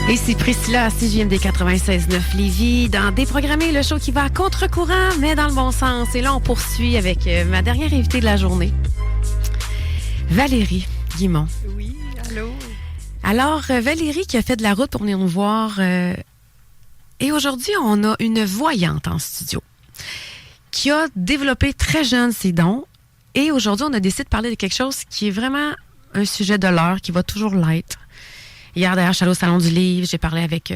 Et c'est Priscilla à CJMD 96.9 Lévis dans Déprogrammer, le show qui va à contre-courant, mais dans le bon sens. Et là, on poursuit avec ma dernière invitée de la journée, Valérie Guimond. Oui, allô? Alors, Valérie qui a fait de la route pour venir nous voir. Et aujourd'hui, on a une voyante en studio qui a développé très jeune ses dons. Et aujourd'hui, on a décidé de parler de quelque chose qui est vraiment un sujet de l'heure, qui va toujours l'être. Hier, d'ailleurs, je suis allée au Salon du Livre. J'ai parlé avec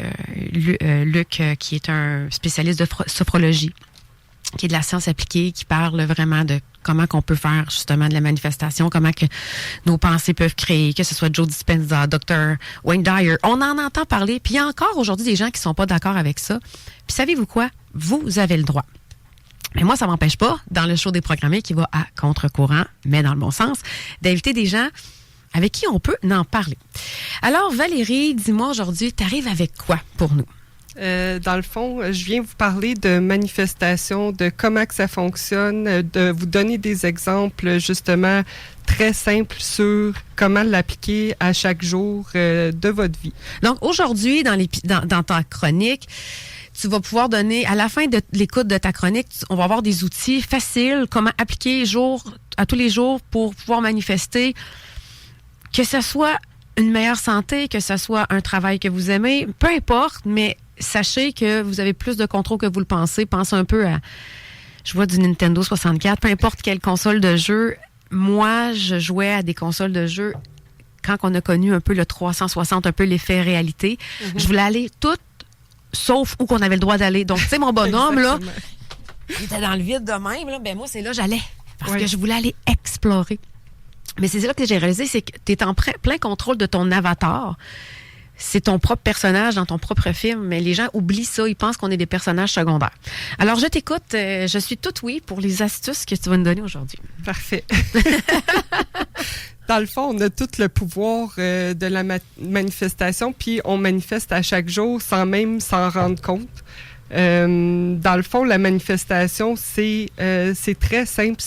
Luc, qui est un spécialiste de sophrologie, qui est de la science appliquée, qui parle vraiment de comment qu'on peut faire justement de la manifestation, comment que nos pensées peuvent créer, que ce soit Joe Dispenza, Dr. Wayne Dyer. On en entend parler. Puis il y a encore aujourd'hui des gens qui sont pas d'accord avec ça. Puis savez-vous quoi? Vous avez le droit. Mais moi, ça m'empêche pas, dans le show Déprogrammé qui va à contre-courant, mais dans le bon sens, d'inviter des gens avec qui on peut en parler. Alors, Valérie, dis-moi aujourd'hui, tu arrives avec quoi pour nous? Dans le fond, je viens vous parler de manifestation, de comment que ça fonctionne, de vous donner des exemples justement très simples sur comment l'appliquer à chaque jour de votre vie. Donc, aujourd'hui, dans ta chronique, tu vas pouvoir donner, à la fin de l'écoute de ta chronique, on va avoir des outils faciles, comment appliquer à tous les jours pour pouvoir manifester, que ce soit une meilleure santé, que ce soit un travail que vous aimez, peu importe, mais sachez que vous avez plus de contrôle que vous le pensez. Pensez un peu à, je vois du Nintendo 64, peu importe quelle console de jeu. Moi, je jouais à des consoles de jeu quand on a connu un peu le 360, un peu l'effet réalité. Mm-hmm. Je voulais aller toutes, sauf où qu'on avait le droit d'aller. Donc, tu sais, mon bonhomme, là, il était dans le vide de même. Là, ben moi, c'est là j'allais. Parce que je voulais aller explorer. Mais c'est là que j'ai réalisé, c'est que tu es en plein contrôle de ton avatar. C'est ton propre personnage dans ton propre film, mais les gens oublient ça, ils pensent qu'on est des personnages secondaires. Alors, je t'écoute, je suis toute oui pour les astuces que tu vas nous donner aujourd'hui. Parfait. Dans le fond, on a tout le pouvoir de la manifestation, puis on manifeste à chaque jour sans même s'en rendre compte. Dans le fond, la manifestation, c'est très simple,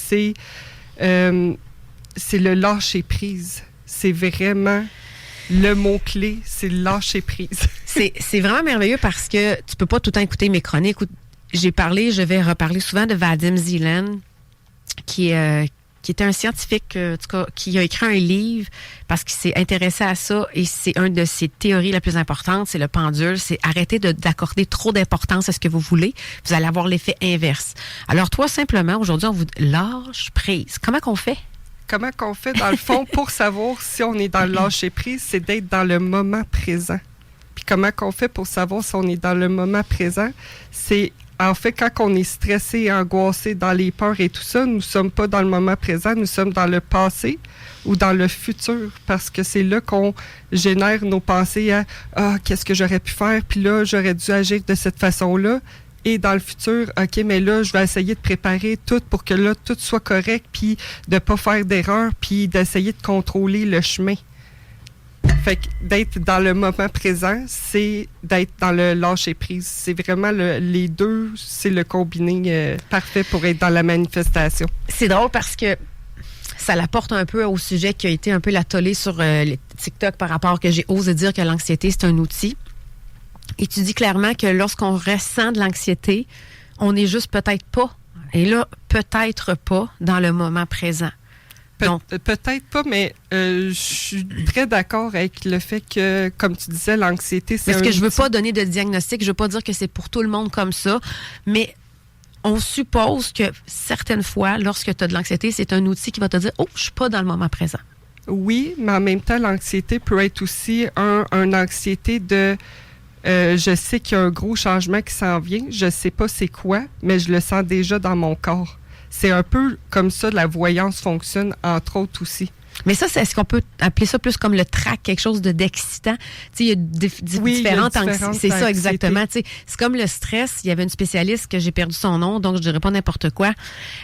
c'est le lâcher-prise. C'est vraiment le mot-clé, c'est le lâcher-prise. c'est vraiment merveilleux parce que tu peux pas tout le temps écouter mes chroniques. Je vais reparler souvent de Vadim Zeland, qui était un scientifique en tout cas, qui a écrit un livre parce qu'il s'est intéressé à ça et c'est une de ses théories la plus importante, c'est le pendule, c'est arrêter d'accorder trop d'importance à ce que vous voulez, vous allez avoir l'effet inverse. Alors toi, simplement, aujourd'hui, on vous lâche prise. Comment qu'on fait? Comment qu'on fait, dans le fond, pour savoir si on est dans le lâcher-prise, c'est d'être dans le moment présent. Puis comment qu'on fait pour savoir si on est dans le moment présent? C'est, en fait, quand on est stressé, angoissé, dans les peurs et tout ça, nous ne sommes pas dans le moment présent, nous sommes dans le passé ou dans le futur, parce que c'est là qu'on génère nos pensées à « Ah, qu'est-ce que j'aurais pu faire? Puis là, j'aurais dû agir de cette façon-là. » Et dans le futur, OK, mais là, je vais essayer de préparer tout pour que là, tout soit correct, puis de ne pas faire d'erreur, puis d'essayer de contrôler le chemin. Fait que d'être dans le moment présent, c'est d'être dans le lâcher-prise. C'est vraiment les deux, c'est le combiné parfait pour être dans la manifestation. C'est drôle parce que ça l'apporte un peu au sujet qui a été un peu la tollée sur les TikTok par rapport que j'ai osé dire que l'anxiété, c'est un outil. Et tu dis clairement que lorsqu'on ressent de l'anxiété, on n'est juste peut-être pas, et là, peut-être pas dans le moment présent. Peut-être pas, mais je suis très d'accord avec le fait que, comme tu disais, l'anxiété, c'est parce que je veux pas donner de diagnostic, je veux pas dire que c'est pour tout le monde comme ça, mais on suppose que certaines fois, lorsque tu as de l'anxiété, c'est un outil qui va te dire « Oh, je suis pas dans le moment présent ». Oui, mais en même temps, l'anxiété peut être aussi une anxiété de... je sais qu'il y a un gros changement qui s'en vient. Je sais pas c'est quoi, mais je le sens déjà dans mon corps. C'est un peu comme ça la voyance fonctionne, entre autres aussi. Mais ça, est-ce qu'on peut appeler ça plus comme le trac, quelque chose d'excitant? Tu sais, il y a différentes anxiétés. C'est ça, exactement. Tu sais, c'est comme le stress. Il y avait une spécialiste que j'ai perdu son nom, donc je dirais pas n'importe quoi,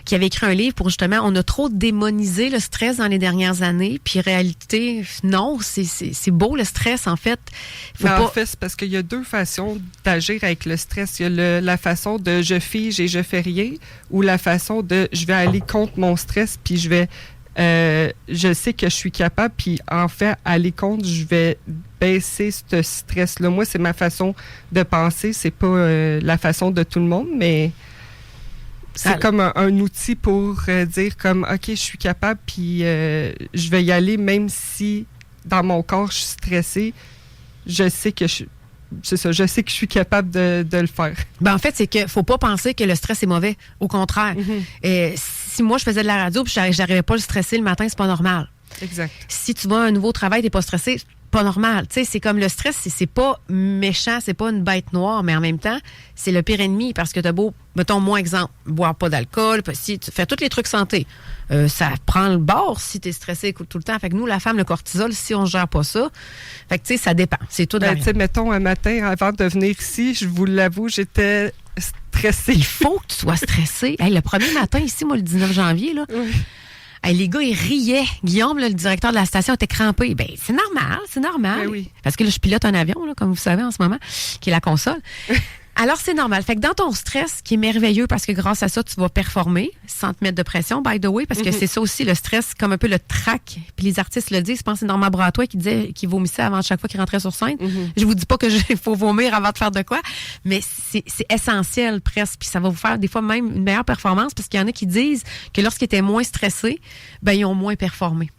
qui avait écrit un livre pour justement, on a trop démonisé le stress dans les dernières années, puis réalité, non, c'est beau le stress, en fait. En fait, c'est parce qu'il y a deux façons d'agir avec le stress. Il y a la façon de je fige et je fais rien, ou la façon de je vais aller contre mon stress, puis je vais je sais que je suis capable, puis en fait, à l'écoute, je vais baisser ce stress-là. Moi, c'est ma façon de penser, c'est pas la façon de tout le monde, mais c'est comme un outil pour dire comme, OK, je suis capable, puis je vais y aller, même si dans mon corps, je suis stressée, je sais que je sais que je suis capable de le faire. Ben en fait, c'est qu'il faut pas penser que le stress est mauvais. Au contraire. Si moi, je faisais de la radio puis j'arrivais pas à le stresser le matin, c'est pas normal. Exact. Si tu vas à un nouveau travail, t'es pas stressé, c'est pas normal. Tu sais, c'est comme le stress, c'est pas méchant, c'est pas une bête noire, mais en même temps, c'est le pire ennemi parce que t'as beau, mettons, moi, exemple, boire pas d'alcool, si tu fais tous les trucs santé, ça prend le bord si t'es stressé tout le temps. Fait que nous, la femme, le cortisol, si on gère pas ça, fait que tu sais, ça dépend. C'est tout tu sais, mettons, un matin, avant de venir ici, je vous l'avoue, j'étais stressée. Il faut que tu sois stressé. Hey, le premier matin ici, moi, le 19 janvier, là, oui. Hey, les gars, ils riaient. Guillaume, là, le directeur de la station, était crampé. Ben, c'est normal. Ben oui. Parce que là, je pilote un avion, là, comme vous savez en ce moment, qui est la console. Alors, c'est normal. Fait que dans ton stress, qui est merveilleux parce que grâce à ça, tu vas performer sans te mettre de pression, by the way, parce que c'est ça aussi, le stress, comme un peu le trac. Puis les artistes le disent. Je pense que c'est Norma Bratois qui disait qu'il vomissait avant chaque fois qu'il rentrait sur scène. Je vous dis pas que faut vomir avant de faire de quoi, mais c'est essentiel presque. Puis ça va vous faire des fois même une meilleure performance parce qu'il y en a qui disent que lorsqu'ils étaient moins stressés, ben ils ont moins performé.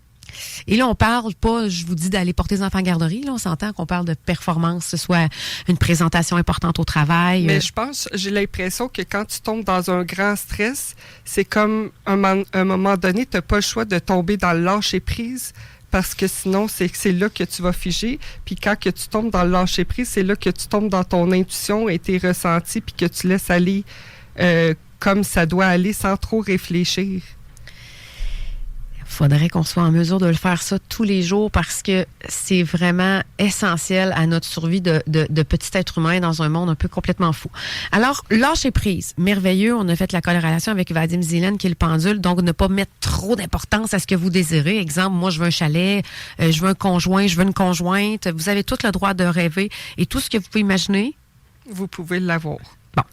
Et là, on parle pas, je vous dis, d'aller porter les enfants en garderie. Là, on s'entend qu'on parle de performance, que ce soit une présentation importante au travail. Mais je pense, j'ai l'impression que quand tu tombes dans un grand stress, c'est comme un moment donné, tu n'as pas le choix de tomber dans le lâcher-prise parce que sinon, c'est là que tu vas figer. Puis quand que tu tombes dans le lâcher-prise, c'est là que tu tombes dans ton intuition et tes ressentis puis que tu laisses aller comme ça doit aller sans trop réfléchir. Il faudrait qu'on soit en mesure de le faire ça tous les jours parce que c'est vraiment essentiel à notre survie de petit être humain dans un monde un peu complètement fou. Alors, lâcher prise, merveilleux. On a fait la corrélation avec Vadim Zeland qui est le pendule. Donc, ne pas mettre trop d'importance à ce que vous désirez. Exemple, moi, je veux un chalet, je veux un conjoint, je veux une conjointe. Vous avez tout le droit de rêver et tout ce que vous pouvez imaginer. Vous pouvez l'avoir. Bon.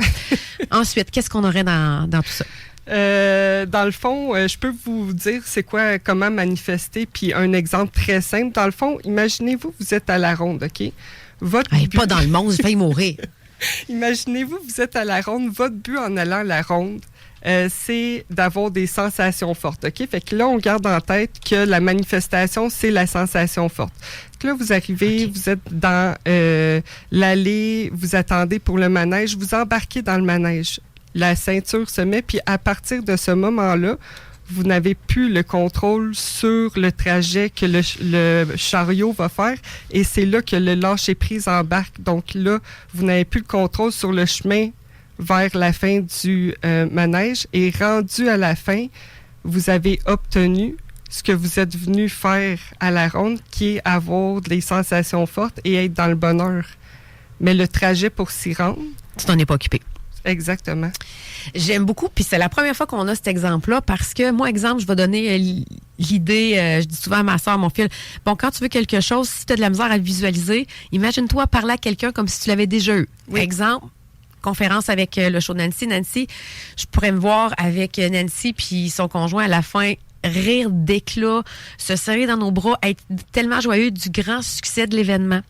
Ensuite, qu'est-ce qu'on aurait dans tout ça? Dans le fond, je peux vous dire c'est quoi, comment manifester, puis un exemple très simple. Dans le fond, imaginez-vous, vous êtes à la ronde, OK? Pas dans le monde, j'ai failli mourir. Imaginez-vous, vous êtes à la ronde. Votre but en allant à la ronde, c'est d'avoir des sensations fortes, OK? Fait que là, on garde en tête que la manifestation, c'est la sensation forte. Donc là, vous arrivez, vous êtes dans l'allée, vous attendez pour le manège, vous embarquez dans le manège. La ceinture se met, puis à partir de ce moment-là, vous n'avez plus le contrôle sur le trajet que le chariot va faire et c'est là que le lâcher-prise embarque. Donc là, vous n'avez plus le contrôle sur le chemin vers la fin du manège et rendu à la fin, vous avez obtenu ce que vous êtes venu faire à la ronde, qui est avoir des sensations fortes et être dans le bonheur. Mais le trajet pour s'y rendre... Tu t'en es pas occupé. Exactement. J'aime beaucoup, puis c'est la première fois qu'on a cet exemple-là, parce que moi, exemple, je vais donner l'idée, je dis souvent à ma soeur, mon fils, bon, quand tu veux quelque chose, si tu as de la misère à le visualiser, imagine-toi parler à quelqu'un comme si tu l'avais déjà eu. Oui. Exemple, conférence avec le show de Nancy. Nancy, je pourrais me voir avec Nancy puis son conjoint à la fin, rire d'éclat, se serrer dans nos bras, être tellement joyeux du grand succès de l'événement.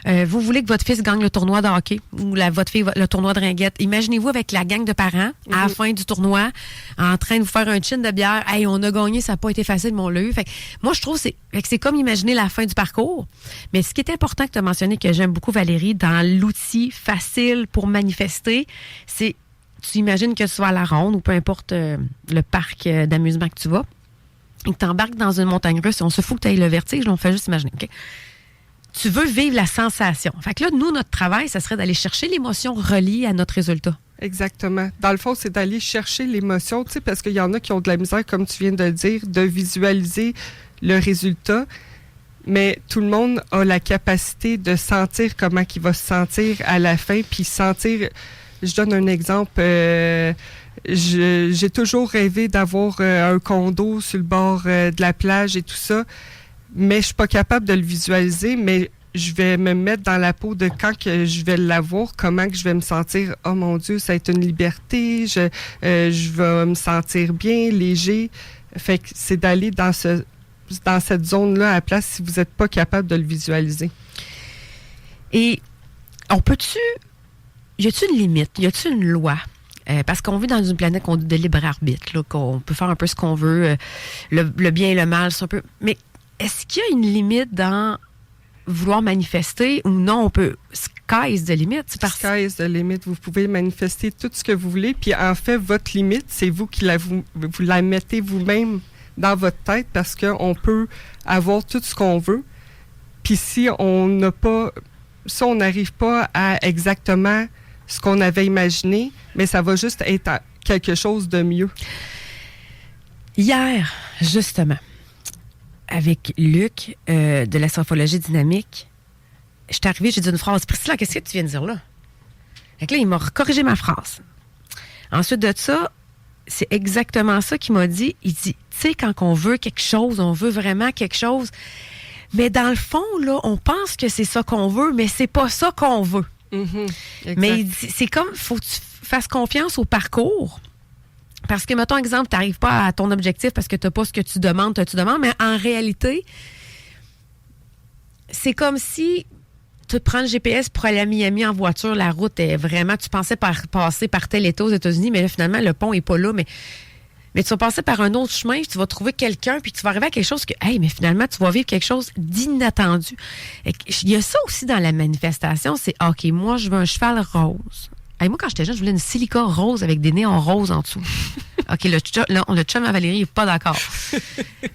Vous voulez que votre fils gagne le tournoi de hockey ou votre fille le tournoi de ringuette. Imaginez-vous avec la gang de parents à la fin du tournoi en train de vous faire un chin de bière. Hey, on a gagné, ça n'a pas été facile, mais on l'a eu. Fait que moi, je trouve que c'est comme imaginer la fin du parcours. Mais ce qui est important que tu as mentionné, que j'aime beaucoup, Valérie, dans l'outil facile pour manifester, c'est tu imagines que tu vas à la ronde ou peu importe le parc d'amusement que tu vas. Et que tu embarques dans une montagne russe, on se fout que tu ailles le vertige, on fait juste imaginer. Okay? Tu veux vivre la sensation. Fait que là, nous, notre travail, ça serait d'aller chercher l'émotion reliée à notre résultat. Exactement. Dans le fond, c'est d'aller chercher l'émotion, tu sais, parce qu'il y en a qui ont de la misère, comme tu viens de le dire, de visualiser le résultat. Mais tout le monde a la capacité de sentir comment il va se sentir à la fin, puis sentir... Je donne un exemple... J'ai toujours rêvé d'avoir un condo sur le bord de la plage et tout ça, mais je suis pas capable de le visualiser, mais je vais me mettre dans la peau de quand que je vais l'avoir, comment que je vais me sentir. Oh mon Dieu, ça va être une liberté, je vais me sentir bien, léger. Fait que c'est d'aller dans cette zone-là à la place si vous n'êtes pas capable de le visualiser. Et y a-t-il une limite? Y a-t-il une loi? Parce qu'on vit dans une planète de libre arbitre, là, qu'on peut faire un peu ce qu'on veut, le bien et le mal, c'est un peu. Mais est-ce qu'il y a une limite dans vouloir manifester ou non? On peut. Sky is the limit. Sky is the limit. Vous pouvez manifester tout ce que vous voulez. Puis en fait, votre limite, c'est vous qui vous la mettez vous-même dans votre tête parce qu'on peut avoir tout ce qu'on veut. Puis si on n'arrive pas à exactement ce qu'on avait imaginé, mais ça va juste être quelque chose de mieux. Hier, justement, avec Luc de la sophrologie dynamique, je suis arrivée, j'ai dit une phrase. Priscilla, qu'est-ce que tu viens de dire là? Fait que là, il m'a corrigé ma phrase. Ensuite de ça, c'est exactement ça qu'il m'a dit. Il dit, tu sais, quand on veut quelque chose, on veut vraiment quelque chose, mais dans le fond, là, on pense que c'est ça qu'on veut, mais c'est pas ça qu'on veut. Mm-hmm. Mais c'est comme, faut que tu fasses confiance au parcours. Parce que, mettons, exemple, tu n'arrives pas à ton objectif parce que tu n'as pas ce que tu demandes, mais en réalité, c'est comme si tu prends le GPS pour aller à Miami en voiture, la route est vraiment, tu pensais passer par tel État aux États-Unis, mais là, finalement, le pont n'est pas là, mais tu vas passer par un autre chemin, tu vas trouver quelqu'un, puis tu vas arriver à quelque chose que, hey, mais finalement, tu vas vivre quelque chose d'inattendu. Il y a ça aussi dans la manifestation, c'est, OK, moi, je veux un cheval rose. Hey, moi, quand j'étais jeune, je voulais une silica rose avec des néons roses en dessous. OK, le chum à Valérie n'est pas d'accord.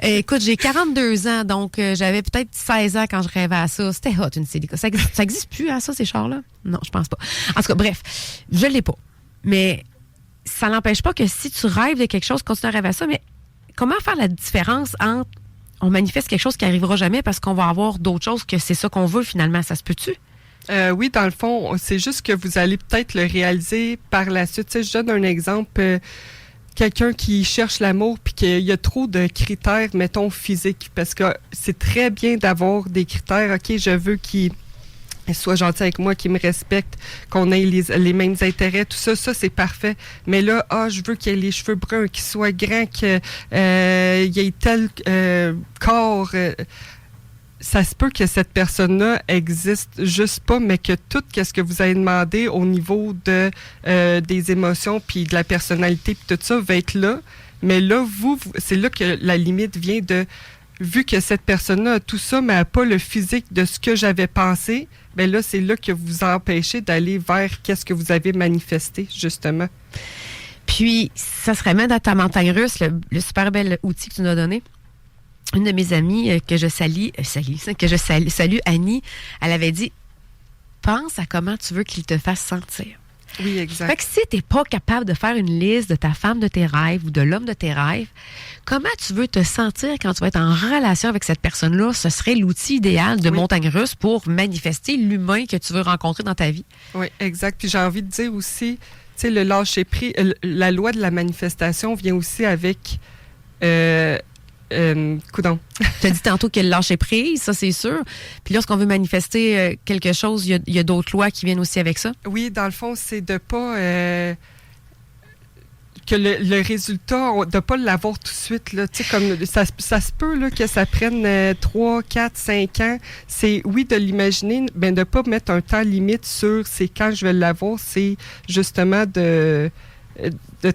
Écoute, j'ai 42 ans, donc j'avais peut-être 16 ans quand je rêvais à ça. C'était hot, une silica. Ça existe plus, hein, ça, ces chars-là? Non, je pense pas. En tout cas, bref, je l'ai pas. Mais ça n'empêche pas que si tu rêves de quelque chose, continue à rêver à ça, mais comment faire la différence entre on manifeste quelque chose qui n'arrivera jamais parce qu'on va avoir d'autres choses que c'est ça qu'on veut finalement? Ça se peut-tu? Oui, dans le fond, c'est juste que vous allez peut-être le réaliser par la suite. Tu sais, je donne un exemple. Quelqu'un qui cherche l'amour puis qu'il y a trop de critères, mettons, physiques. Parce que c'est très bien d'avoir des critères. OK, je veux qu'il soit gentil avec moi, qu'il me respecte, qu'on ait les mêmes intérêts, tout ça. Ça, c'est parfait. Mais là, je veux qu'il ait les cheveux bruns, qu'il soit grand, qu'il ait tel corps... ça se peut que cette personne-là existe juste pas, mais que tout ce que vous avez demandé au niveau de des émotions puis de la personnalité puis tout ça va être là. Mais là, c'est là que la limite vient de, vu que cette personne-là a tout ça, mais n'a pas le physique de ce que j'avais pensé, bien là, c'est là que vous empêchez d'aller vers qu'est-ce que vous avez manifesté, justement. Puis, ça se ramène à ta montagne russe, le super bel outil que tu nous as donné. Une de mes amies que je salue, Annie, elle avait dit, pense à comment tu veux qu'il te fasse sentir. Oui, exact. Fait que si tu n'es pas capable de faire une liste de ta femme de tes rêves ou de l'homme de tes rêves, comment tu veux te sentir quand tu vas être en relation avec cette personne-là? Ce serait l'outil idéal de montagne russe pour manifester l'humain que tu veux rencontrer dans ta vie. Oui, exact. Puis j'ai envie de dire aussi, tu sais, le lâcher-prise, la loi de la manifestation vient aussi avec... coudonc. Tu as dit tantôt qu'il lâcher prise, ça c'est sûr. Puis lorsqu'on veut manifester quelque chose, il y a d'autres lois qui viennent aussi avec ça? Oui, dans le fond, c'est de pas... que le résultat, de ne pas l'avoir tout de suite. Là, comme ça se peut là, que ça prenne 3, 4, 5 ans. C'est, oui, de l'imaginer, mais de ne pas mettre un temps limite sur c'est quand je vais l'avoir. C'est justement de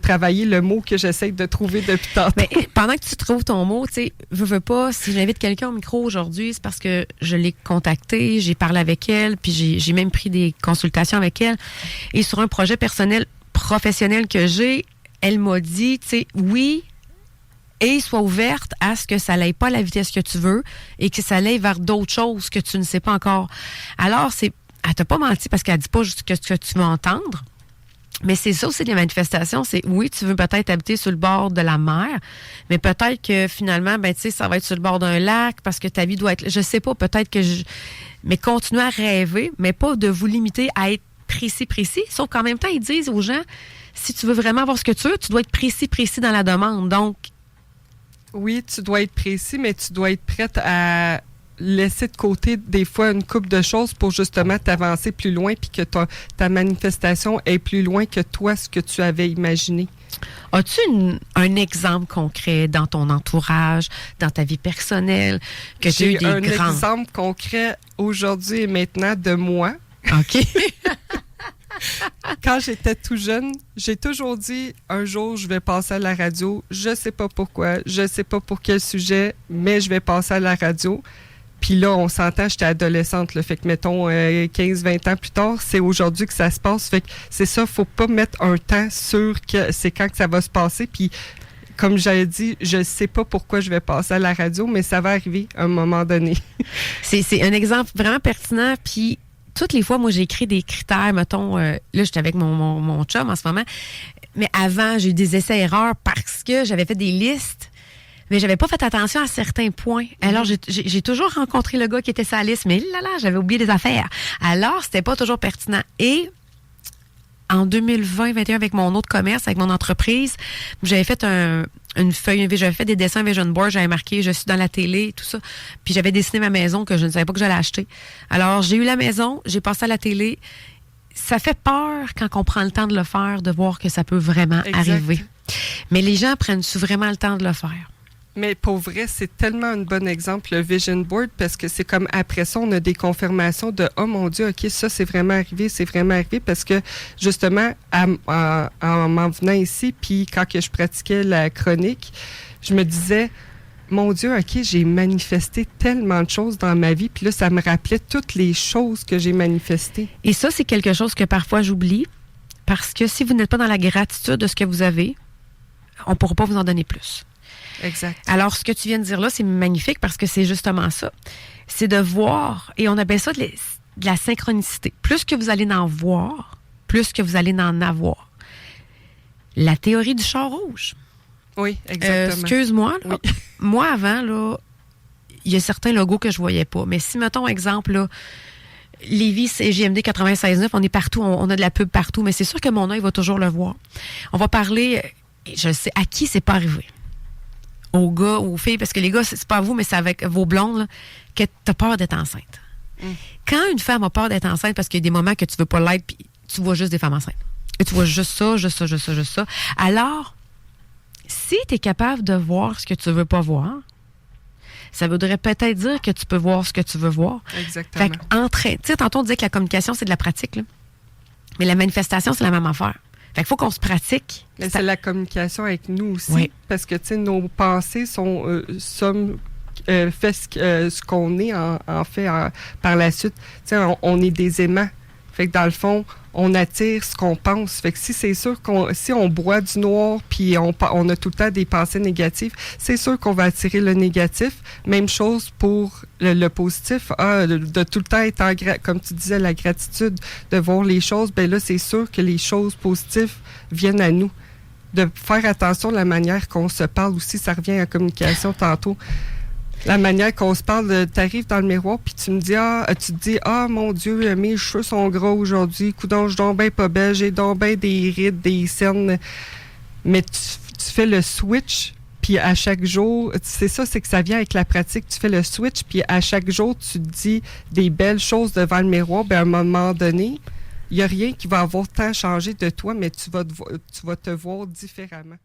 travailler le mot que j'essaie de trouver depuis tantôt. Mais pendant que tu trouves ton mot, tu sais, veux pas, si j'invite quelqu'un au micro aujourd'hui, c'est parce que je l'ai contactée, j'ai parlé avec elle, puis j'ai même pris des consultations avec elle. Et sur un projet personnel, professionnel que j'ai, elle m'a dit, tu sais, oui, et sois ouverte à ce que ça n'aille pas à la vitesse que tu veux et que ça aille vers d'autres choses que tu ne sais pas encore. Alors, elle t'a pas menti parce qu'elle dit pas juste ce que tu vas entendre. Mais c'est ça aussi les manifestations, c'est oui, tu veux peut-être habiter sur le bord de la mer, mais peut-être que finalement, ben tu sais, ça va être sur le bord d'un lac parce que ta vie doit être, je sais pas, peut-être que mais continuez à rêver, mais pas de vous limiter à être précis. Sauf qu'en même temps, ils disent aux gens, si tu veux vraiment avoir ce que tu veux, tu dois être précis dans la demande. Donc, oui, tu dois être précis, mais tu dois être prête à laisser de côté des fois une couple de choses pour justement t'avancer plus loin puis que ta manifestation est plus loin que toi, ce que tu avais imaginé. As-tu un exemple concret dans ton entourage, dans ta vie personnelle, que tu as eu des J'ai grands... un exemple concret aujourd'hui et maintenant de moi. OK. Quand j'étais tout jeune, j'ai toujours dit, un jour, je vais passer à la radio. Je sais pas pourquoi, je sais pas pour quel sujet, mais je vais passer à la radio. Puis là, on s'entend, j'étais adolescente, là, fait que mettons 15-20 ans plus tard, c'est aujourd'hui que ça se passe. Fait que c'est ça, faut pas mettre un temps sûr que c'est quand que ça va se passer. Puis comme j'avais dit, je sais pas pourquoi je vais passer à la radio, mais ça va arriver à un moment donné. C'est un exemple vraiment pertinent. Puis toutes les fois, moi, j'ai écrit des critères, mettons, là, j'étais avec mon chum en ce moment, mais avant, j'ai eu des essais-erreurs parce que j'avais fait des listes. Mais j'avais pas fait attention à certains points. Alors, j'ai toujours rencontré le gars qui était sur la liste, mais là, j'avais oublié des affaires. Alors, c'était pas toujours pertinent. Et en 2020-2021, avec mon autre commerce, avec mon entreprise, j'avais fait une feuille, j'avais fait des dessins vision board, j'avais marqué « Je suis dans la télé », tout ça. Puis j'avais dessiné ma maison que je ne savais pas que j'allais acheter. Alors, j'ai eu la maison, j'ai passé à la télé. Ça fait peur quand on prend le temps de le faire, de voir que ça peut vraiment arriver. Mais les gens prennent-tu vraiment le temps de le faire? Mais pour vrai, c'est tellement un bon exemple, le Vision Board, parce que c'est comme après ça, on a des confirmations de « Oh mon Dieu, OK, ça, c'est vraiment arrivé, parce que justement, en m'en venant ici, puis quand que je pratiquais la chronique, je me disais « Mon Dieu, OK, j'ai manifesté tellement de choses dans ma vie. » Puis là, ça me rappelait toutes les choses que j'ai manifestées. Et ça, c'est quelque chose que parfois j'oublie, parce que si vous n'êtes pas dans la gratitude de ce que vous avez, on ne pourra pas vous en donner plus. Exact. Alors, ce que tu viens de dire là, c'est magnifique parce que c'est justement ça. C'est de voir, et on appelle ça de la synchronicité. Plus que vous allez en voir, plus que vous allez en avoir. La théorie du char rouge. Oui, exactement. Excuse-moi, là, oui. Moi, avant, là, il y a certains logos que je voyais pas. Mais si, mettons, exemple, là, Lévis, CJMD 96.9, on est partout, on a de la pub partout, mais c'est sûr que mon œil va toujours le voir. On va parler, je sais, à qui c'est pas arrivé. Aux gars, aux filles, parce que les gars, c'est pas à vous, mais c'est avec vos blondes, là, que t'as peur d'être enceinte. Quand une femme a peur d'être enceinte, parce qu'il y a des moments que tu veux pas l'être, puis tu vois juste des femmes enceintes. Et tu vois juste ça. Alors, si tu es capable de voir ce que tu veux pas voir, ça voudrait peut-être dire que tu peux voir ce que tu veux voir. Exactement. Fait tu sais, tantôt on disait que la communication, c'est de la pratique, là. Mais la manifestation, c'est la même affaire. Fait qu'il faut qu'on se pratique. Mais c'est la communication avec nous aussi. Oui. Parce que, tu sais, nos pensées fait ce qu'on est, en fait, par la suite. Tu sais, on est des aimants. Fait que, dans le fond, on attire ce qu'on pense. Fait que si c'est sûr si on boit du noir puis on a tout le temps des pensées négatives, c'est sûr qu'on va attirer le négatif. Même chose pour le positif. De tout le temps être comme tu disais, la gratitude, de voir les choses, ben là, c'est sûr que les choses positives viennent à nous. De faire attention à la manière qu'on se parle aussi, ça revient à la communication tantôt. La manière qu'on se parle, t'arrives dans le miroir puis tu te dis mon Dieu, mes cheveux sont gras aujourd'hui, coudonc, je suis donc ben pas belle, j'ai donc ben des rides, des cernes. Mais tu fais le switch, puis à chaque jour, c'est que ça vient avec la pratique, tu fais le switch, puis à chaque jour, tu te dis des belles choses devant le miroir, ben à un moment donné, il n'y a rien qui va avoir tant changé de toi, mais tu vas te voir différemment.